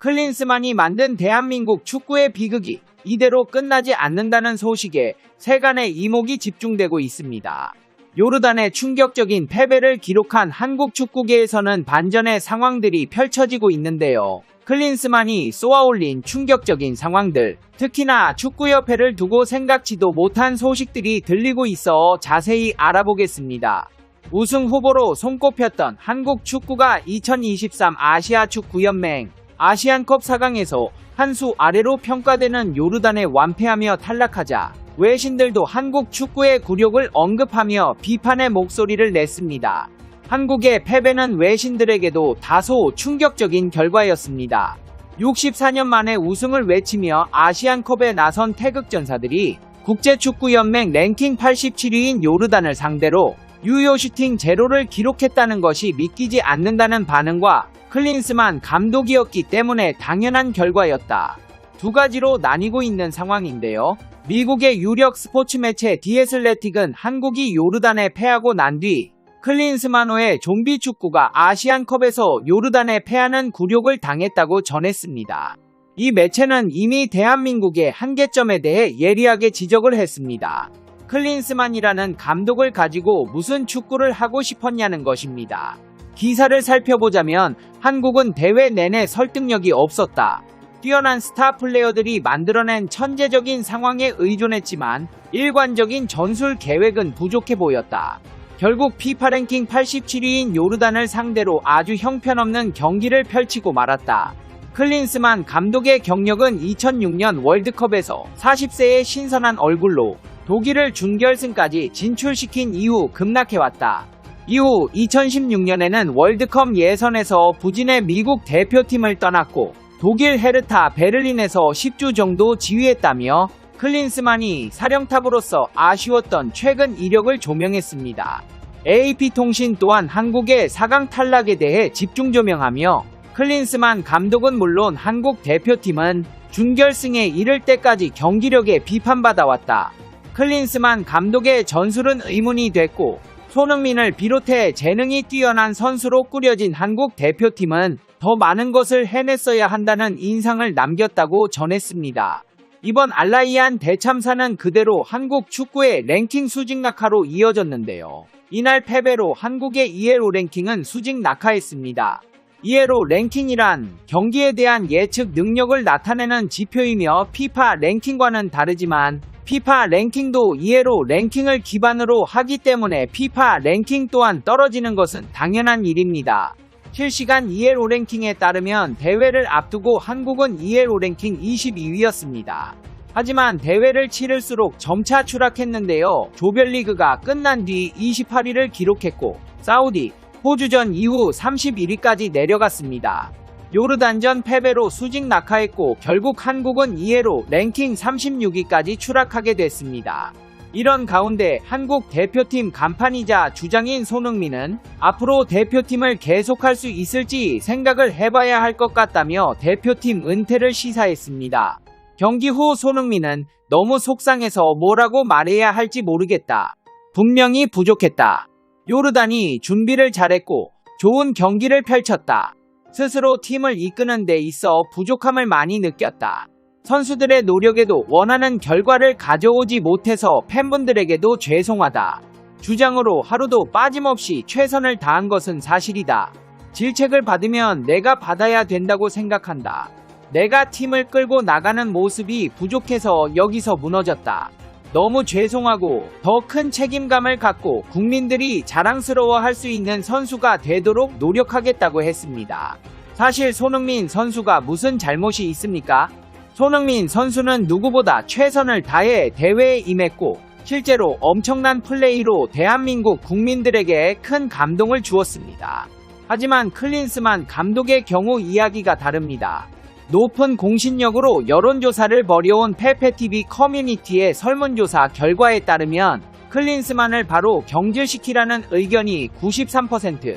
클린스만이 만든 대한민국 축구의 비극이 이대로 끝나지 않는다는 소식에 세간의 이목이 집중되고 있습니다. 요르단의 충격적인 패배를 기록한 한국 축구계에서는 반전의 상황들이 펼쳐지고 있는데요. 클린스만이 쏘아올린 충격적인 상황들, 특히나 축구협회를 두고 생각지도 못한 소식들이 들리고 있어 자세히 알아보겠습니다. 우승 후보로 손꼽혔던 한국 축구가 2023 아시아 축구연맹 아시안컵 4강에서 한 수 아래로 평가되는 요르단에 완패하며 탈락하자 외신들도 한국 축구의 굴욕을 언급하며 비판의 목소리를 냈습니다. 한국의 패배는 외신들에게도 다소 충격적인 결과였습니다. 64년 만에 우승을 외치며 아시안컵에 나선 태극전사들이 국제축구연맹 랭킹 87위인 요르단을 상대로 유효 슈팅 제로를 기록했다는 것이 믿기지 않는다는 반응과 클린스만 감독이었기 때문에 당연한 결과였다. 두 가지로 나뉘고 있는 상황인데요. 미국의 유력 스포츠 매체 디애슬레틱은 한국이 요르단에 패하고 난 뒤 클린스만호의 좀비 축구가 아시안컵에서 요르단에 패하는 굴욕을 당했다고 전했습니다. 이 매체는 이미 대한민국의 한계점에 대해 예리하게 지적을 했습니다. 클린스만이라는 감독을 가지고 무슨 축구를 하고 싶었냐는 것입니다. 기사를 살펴보자면 한국은 대회 내내 설득력이 없었다. 뛰어난 스타 플레이어들이 만들어낸 천재적인 상황에 의존했지만 일관적인 전술 계획은 부족해 보였다. 결국 피파 랭킹 87위인 요르단을 상대로 아주 형편없는 경기를 펼치고 말았다. 클린스만 감독의 경력은 2006년 월드컵에서 40세의 신선한 얼굴로 독일을 준결승까지 진출시킨 이후 급락해왔다. 이후 2016년에는 월드컵 예선에서 부진의 미국 대표팀을 떠났고 독일 헤르타 베를린에서 10주 정도 지휘했다며 클린스만이 사령탑으로서 아쉬웠던 최근 이력을 조명했습니다. AP통신 또한 한국의 4강 탈락에 대해 집중 조명하며 클린스만 감독은 물론 한국 대표팀은 준결승에 이를 때까지 경기력에 비판받아왔다. 클린스만 감독의 전술은 의문이 됐고 손흥민을 비롯해 재능이 뛰어난 선수로 꾸려진 한국 대표팀은 더 많은 것을 해냈어야 한다는 인상을 남겼다고 전했습니다. 이번 알라이안 대참사는 그대로 한국 축구의 랭킹 수직 낙하로 이어졌는데요. 이날 패배로 한국의 이에로 랭킹은 수직 낙하했습니다. 이에로 랭킹이란 경기에 대한 예측 능력을 나타내는 지표이며 피파 랭킹과는 다르지만 피파 랭킹도 이에로 랭킹을 기반으로 하기 때문에 피파 랭킹 또한 떨어지는 것은 당연한 일입니다. 실시간 이에로 랭킹에 따르면 대회를 앞두고 한국은 이에로 랭킹 22위였습니다. 하지만 대회를 치를수록 점차 추락했는데요. 조별리그가 끝난 뒤 28위를 기록했고 사우디, 호주전 이후 31위까지 내려갔습니다. 요르단전 패배로 수직 낙하했고 결국 한국은 이해로 랭킹 36위까지 추락하게 됐습니다. 이런 가운데 한국 대표팀 간판이자 주장인 손흥민은 앞으로 대표팀을 계속할 수 있을지 생각을 해봐야 할 것 같다며 대표팀 은퇴를 시사했습니다. 경기 후 손흥민은 너무 속상해서 뭐라고 말해야 할지 모르겠다. 분명히 부족했다. 요르단이 준비를 잘했고 좋은 경기를 펼쳤다. 스스로 팀을 이끄는 데 있어 부족함을 많이 느꼈다. 선수들의 노력에도 원하는 결과를 가져오지 못해서 팬분들에게도 죄송하다. 주장으로 하루도 빠짐없이 최선을 다한 것은 사실이다. 질책을 받으면 내가 받아야 된다고 생각한다. 내가 팀을 끌고 나가는 모습이 부족해서 여기서 무너졌다. 너무 죄송하고 더 큰 책임감을 갖고 국민들이 자랑스러워할 수 있는 선수가 되도록 노력하겠다고 했습니다. 사실 손흥민 선수가 무슨 잘못이 있습니까? 손흥민 선수는 누구보다 최선을 다해 대회에 임했고 실제로 엄청난 플레이로 대한민국 국민들에게 큰 감동을 주었습니다. 하지만 클린스만 감독의 경우 이야기가 다릅니다. 높은 공신력으로 여론조사를 벌여온 페페TV 커뮤니티의 설문조사 결과에 따르면 클린스만을 바로 경질시키라는 의견이 93%,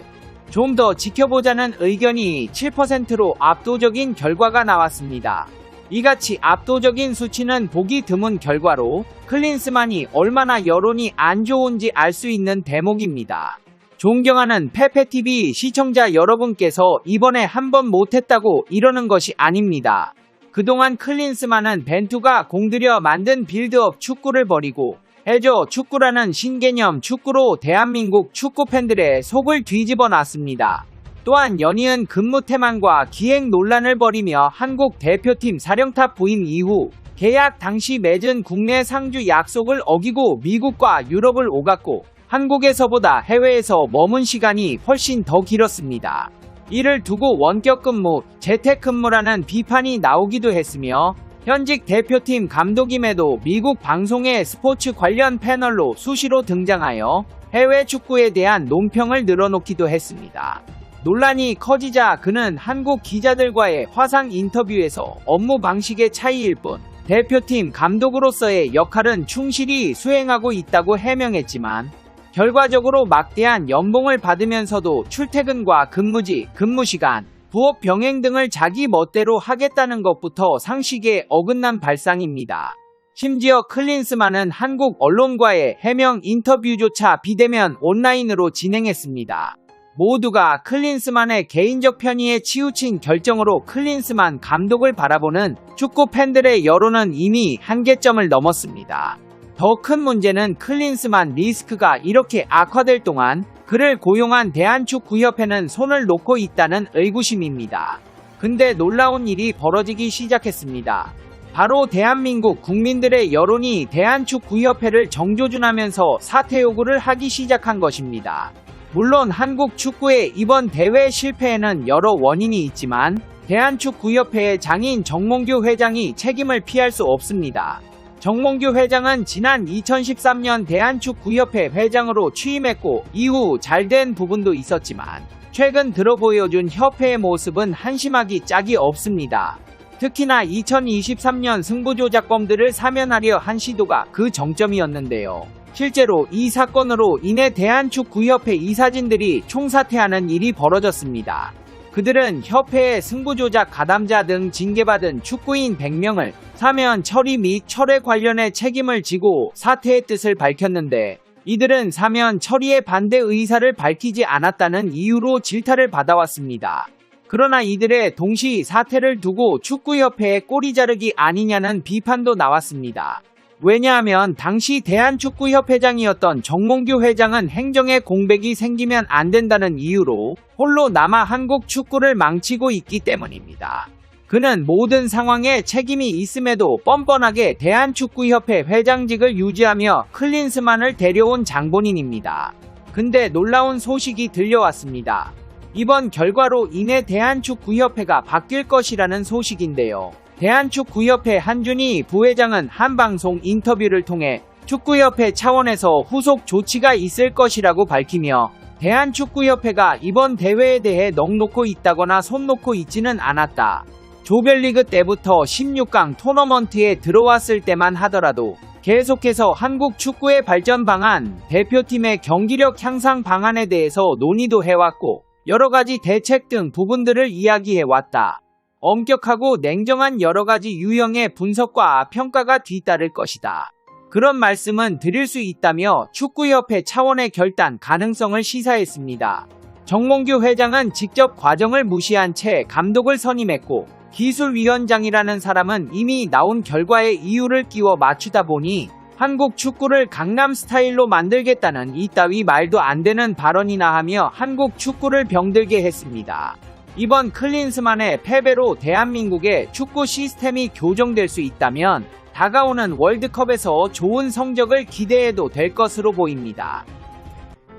좀 더 지켜보자는 의견이 7%로 압도적인 결과가 나왔습니다. 이같이 압도적인 수치는 보기 드문 결과로 클린스만이 얼마나 여론이 안 좋은지 알 수 있는 대목입니다. 존경하는 페페TV 시청자 여러분께서 이번에 한번 못했다고 이러는 것이 아닙니다. 그동안 클린스만은 벤투가 공들여 만든 빌드업 축구를 버리고 해저 축구라는 신개념 축구로 대한민국 축구팬들의 속을 뒤집어 놨습니다. 또한 연이은 근무 태만과 기행 논란을 벌이며 한국 대표팀 사령탑 부임 이후 계약 당시 맺은 국내 상주 약속을 어기고 미국과 유럽을 오갔고 한국에서보다 해외에서 머문 시간이 훨씬 더 길었습니다. 이를 두고 원격 근무, 재택 근무라는 비판이 나오기도 했으며 현직 대표팀 감독임에도 미국 방송의 스포츠 관련 패널로 수시로 등장하여 해외 축구에 대한 논평을 늘어놓기도 했습니다. 논란이 커지자 그는 한국 기자들과의 화상 인터뷰에서 업무 방식의 차이일 뿐 대표팀 감독으로서의 역할은 충실히 수행하고 있다고 해명했지만 결과적으로 막대한 연봉을 받으면서도 출퇴근과 근무지, 근무시간, 부업 병행 등을 자기 멋대로 하겠다는 것부터 상식에 어긋난 발상입니다. 심지어 클린스만은 한국 언론과의 해명 인터뷰조차 비대면 온라인으로 진행했습니다. 모두가 클린스만의 개인적 편의에 치우친 결정으로 클린스만 감독을 바라보는 축구 팬들의 여론은 이미 한계점을 넘었습니다. 더 큰 문제는 클린스만 리스크가 이렇게 악화될 동안 그를 고용한 대한축구협회는 손을 놓고 있다는 의구심입니다. 근데 놀라운 일이 벌어지기 시작했습니다. 바로 대한민국 국민들의 여론이 대한축구협회를 정조준하면서 사퇴 요구를 하기 시작한 것입니다. 물론 한국 축구의 이번 대회 실패에는 여러 원인이 있지만 대한축구협회의 장인 정몽규 회장이 책임을 피할 수 없습니다. 정몽규 회장은 지난 2013년 대한축구협회 회장으로 취임했고 이후 잘된 부분도 있었지만 최근 들어 보여준 협회의 모습은 한심하기 짝이 없습니다. 특히나 2023년 승부조작범들을 사면하려 한 시도가 그 정점이었는데요. 실제로 이 사건으로 인해 대한축구협회 이사진들이 총사퇴하는 일이 벌어졌습니다. 그들은 협회의 승부조작 가담자 등 징계받은 축구인 100명을 사면 처리 및 철회 관련해 책임을 지고 사퇴의 뜻을 밝혔는데 이들은 사면 처리에 반대 의사를 밝히지 않았다는 이유로 질타를 받아왔습니다. 그러나 이들의 동시 사퇴를 두고 축구협회의 꼬리 자르기 아니냐는 비판도 나왔습니다. 왜냐하면 당시 대한축구협회장이었던 정몽규 회장은 행정에 공백이 생기면 안 된다는 이유로 홀로 남아 한국 축구를 망치고 있기 때문입니다. 그는 모든 상황에 책임이 있음에도 뻔뻔하게 대한축구협회 회장직을 유지하며 클린스만을 데려온 장본인입니다. 근데 놀라운 소식이 들려왔습니다. 이번 결과로 인해 대한축구협회가 바뀔 것이라는 소식인데요. 대한축구협회 한준희 부회장은 한 방송 인터뷰를 통해 축구협회 차원에서 후속 조치가 있을 것이라고 밝히며 대한축구협회가 이번 대회에 대해 넋놓고 있다거나 손 놓고 있지는 않았다. 조별리그 때부터 16강 토너먼트에 들어왔을 때만 하더라도 계속해서 한국 축구의 발전 방안, 대표팀의 경기력 향상 방안에 대해서 논의도 해왔고 여러가지 대책 등 부분들을 이야기해왔다. 엄격하고 냉정한 여러가지 유형의 분석과 평가가 뒤따를 것이다. 그런 말씀은 드릴 수 있다며 축구협회 차원의 결단 가능성을 시사했습니다. 정몽규 회장은 직접 과정을 무시한 채 감독을 선임했고 기술위원장이라는 사람은 이미 나온 결과에 이유를 끼워 맞추다 보니 한국 축구를 강남 스타일로 만들겠다는 이따위 말도 안 되는 발언이나 하며 한국 축구를 병들게 했습니다. 이번 클린스만의 패배로 대한민국의 축구 시스템이 교정될 수 있다면 다가오는 월드컵에서 좋은 성적을 기대해도 될 것으로 보입니다.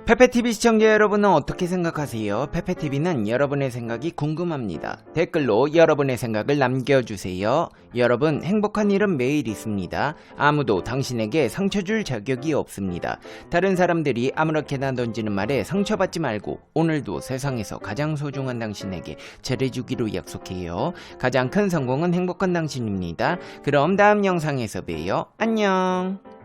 페페TV 시청자 여러분은 어떻게 생각하세요? 페페TV는 여러분의 생각이 궁금합니다. 댓글로 여러분의 생각을 남겨주세요. 여러분, 행복한 일은 매일 있습니다. 아무도 당신에게 상처 줄 자격이 없습니다. 다른 사람들이 아무렇게나 던지는 말에 상처받지 말고 오늘도 세상에서 가장 소중한 당신에게 잘해주기로 약속해요. 가장 큰 성공은 행복한 당신입니다. 그럼 다음 영상에서 봬요. 안녕.